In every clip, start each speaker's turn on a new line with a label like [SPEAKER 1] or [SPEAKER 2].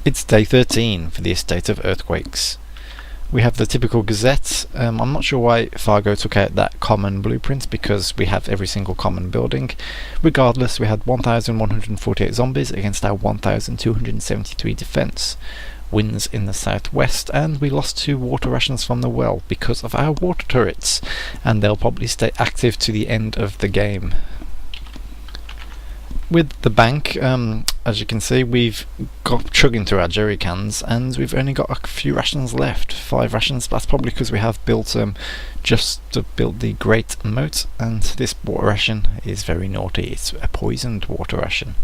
[SPEAKER 1] It's day 13 for the Estate of Earthquakes. We have the typical Gazette. I'm not sure why Fargo took out that common blueprint, because we have every single common building. Regardless, we had 1,148 zombies against our 1,273 defense. Winds in the southwest, and we lost 2 water rations from the well because of our water turrets, and they'll probably stay active to the end of the game. With the bank, as you can see, we've got chugging through our jerry cans, and we've only got a few rations left, 5 rations. That's probably because we have built just to build the Great Moat, and this water ration is very naughty. It's a poisoned water ration.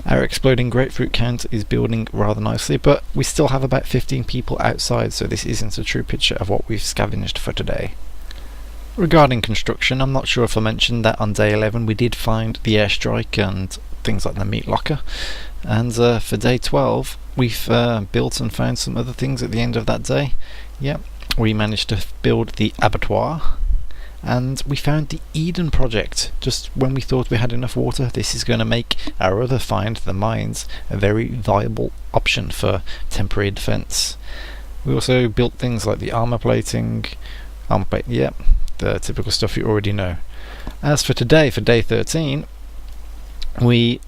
[SPEAKER 1] Our exploding grapefruit count is building rather nicely, but we still have about 15 people outside, so this isn't a true picture of what we've scavenged for today. Regarding construction, I'm not sure if I mentioned that on day 11 we did find the airstrike and things like the meat locker, and for day 12 we've built and found some other things at the end of that day. Yep, we managed to build the abattoir, and we found the Eden project just when we thought we had enough water. This is going to make our other find, the mines, a very viable option for temporary defense. We also built things like the armor plating, yep, the typical stuff you already know. As for today, for day 13, we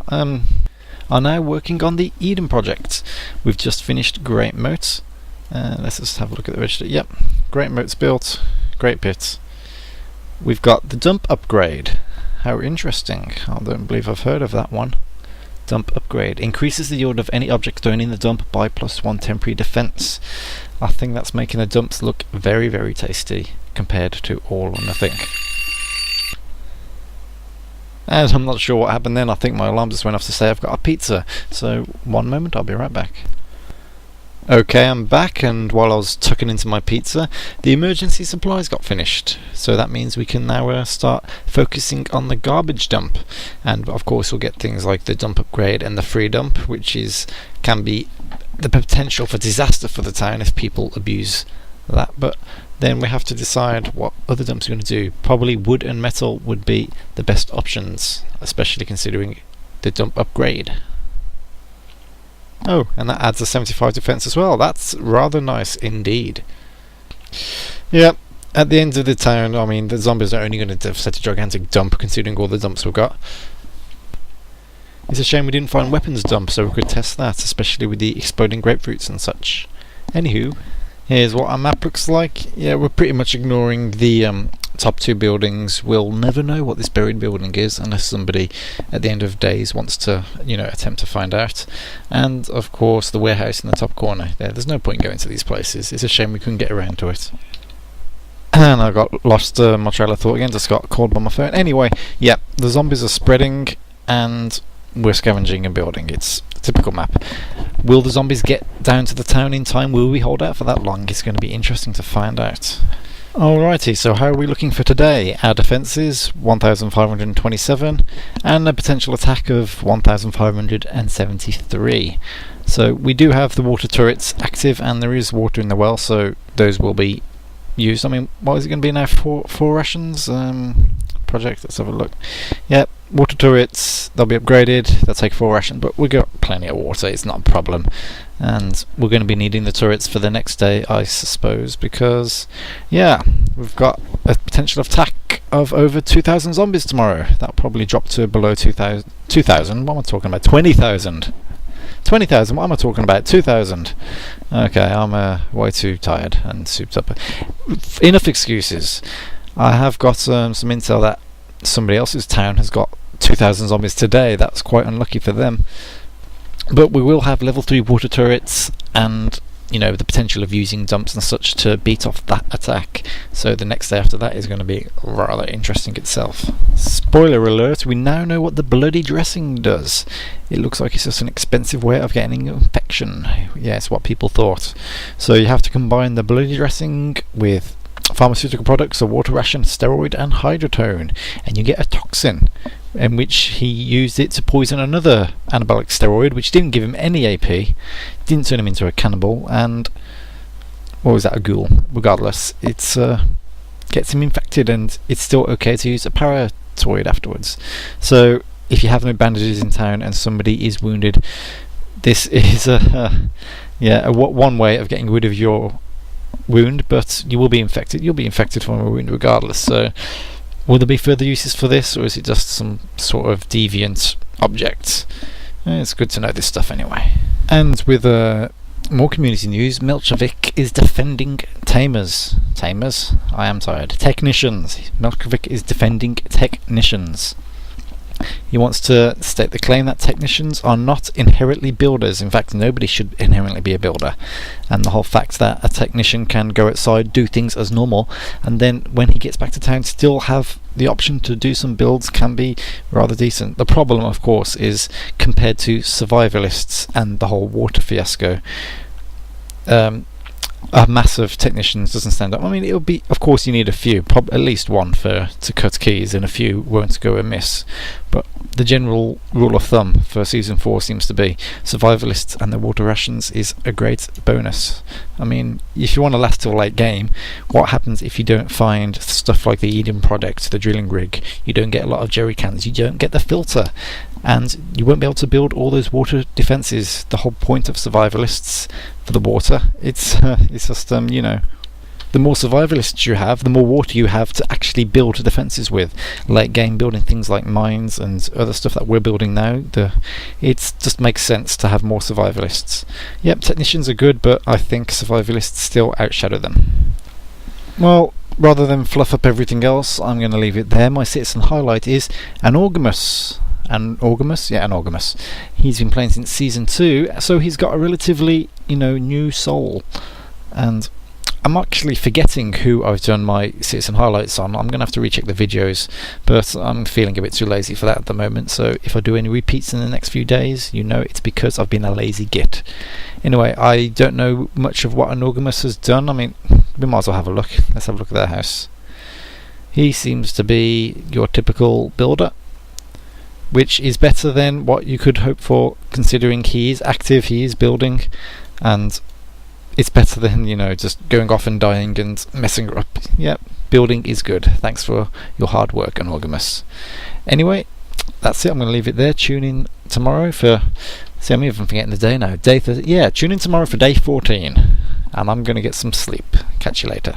[SPEAKER 1] are now working on the Eden project. We've just finished Great Moat. Let's just have a look at the register. Yep, Great Moat's built, Great Pit. We've got the dump upgrade. How interesting. I don't believe I've heard of that one. Dump upgrade. Increases the yield of any object thrown in the dump by +1 temporary defense. I think that's making the dumps look very, very tasty compared to all or nothing. And I'm not sure what happened then. I think my alarm just went off to say I've got a pizza. So one moment, I'll be right back. Okay, I'm back, and while I was tucking into my pizza, the emergency supplies got finished. So that means we can now start focusing on the garbage dump. And of course we'll get things like the dump upgrade and the free dump, which can be the potential for disaster for the town if people abuse that. But then we have to decide what other dumps we're going to do. Probably wood and metal would be the best options, especially considering the dump upgrade. Oh, and that adds a 75 defense as well. That's rather nice indeed. Yep, at the end of the town, I mean, the zombies are only going to set a gigantic dump considering all the dumps we've got. It's a shame we didn't find weapons dump so we could test that, especially with the exploding grapefruits and such. Anywho, here's what our map looks like. Yeah, we're pretty much ignoring the top 2 buildings. We'll never know what this buried building is unless somebody at the end of days wants to, attempt to find out. And of course the warehouse in the top corner. There's no point going to these places. It's a shame we couldn't get around to it. And I got lost my trail of thought again, just got called by my phone. Anyway, yeah, the zombies are spreading and we're scavenging and building. It's a typical map. Will the zombies get down to the town in time? Will we hold out for that long? It's going to be interesting to find out. Alrighty, so how are we looking for today? Our defences 1,527 and a potential attack of 1,573. So we do have the water turrets active and there is water in the well, so those will be used. I mean, what is it going to be now? 4 rations? Project, let's have a look. Yep, water turrets, they'll be upgraded, they'll take 4 rations, but we've got plenty of water, it's not a problem. And we're going to be needing the turrets for the next day, I suppose, because, yeah, we've got a potential attack of over 2,000 zombies tomorrow. That'll probably drop to below 2,000. 2,000? What am I talking about? 20,000. 20,000? What am I talking about? 2,000. Okay, I'm way too tired and souped up. Enough excuses. I have got some intel that somebody else's town has got 2,000 zombies today. That's quite unlucky for them. But we will have level 3 water turrets and, the potential of using dumps and such to beat off that attack. So the next day after that is going to be rather interesting itself. Spoiler alert, we now know what the bloody dressing does. It looks like it's just an expensive way of getting infection. Yeah, it's what people thought. So you have to combine the bloody dressing with pharmaceutical products, a water ration, steroid and hydrotone, and you get a toxin, in which he used it to poison another anabolic steroid, which didn't give him any AP, didn't turn him into a cannibal, and what was that, a ghoul? Regardless, it's gets him infected, and it's still okay to use a paratoid afterwards. So if you have no bandages in town and somebody is wounded, this is one way of getting rid of your wound, but you will be infected. You'll be infected from a wound regardless. So will there be further uses for this, or is it just some sort of deviant object? It's good to know this stuff anyway. And with more community news, Milchovic is defending tamers. Tamers? I am tired. Technicians. Milchovic is defending technicians. He wants to state the claim that technicians are not inherently builders. In fact, nobody should inherently be a builder. And the whole fact that a technician can go outside, do things as normal, and then when he gets back to town still have the option to do some builds can be rather decent. The problem, of course, is compared to survivalists and the whole water fiasco, a mass of technicians doesn't stand up. I mean, it'll be, of course, you need a few, at least one to cut keys, and a few won't go amiss. But the general rule of thumb for season 4 seems to be survivalists and the water rations is a great bonus. I mean, if you want to last till late game, what happens if you don't find stuff like the Eden product, the drilling rig? You don't get a lot of jerry cans, you don't get the filter, and you won't be able to build all those water defences. The whole point of survivalists for the water, it's just the more survivalists you have, the more water you have to actually build defences with. Late game building things like mines and other stuff that we're building now, it just makes sense to have more survivalists. Yep, technicians are good, but I think survivalists still outshadow them. Well, rather than fluff up everything else, I'm going to leave it there. My citizen highlight is Anorgamus. Anorgamus. He's been playing since season 2, so he's got a relatively, new soul. And I'm actually forgetting who I've done my citizen highlights on. I'm going to have to recheck the videos, but I'm feeling a bit too lazy for that at the moment. So if I do any repeats in the next few days, it's because I've been a lazy git. Anyway, I don't know much of what Anorgamus has done. I mean, we might as well have a look. Let's have a look at their house. He seems to be your typical builder, which is better than what you could hope for, considering he is active, he is building, and it's better than, just going off and dying and messing up. Yep, building is good. Thanks for your hard work, Anorgamus. Anyway, that's it. I'm going to leave it there. Tune in tomorrow for... See, I'm even forgetting the day now. Tune in tomorrow for day 14. And I'm going to get some sleep. Catch you later.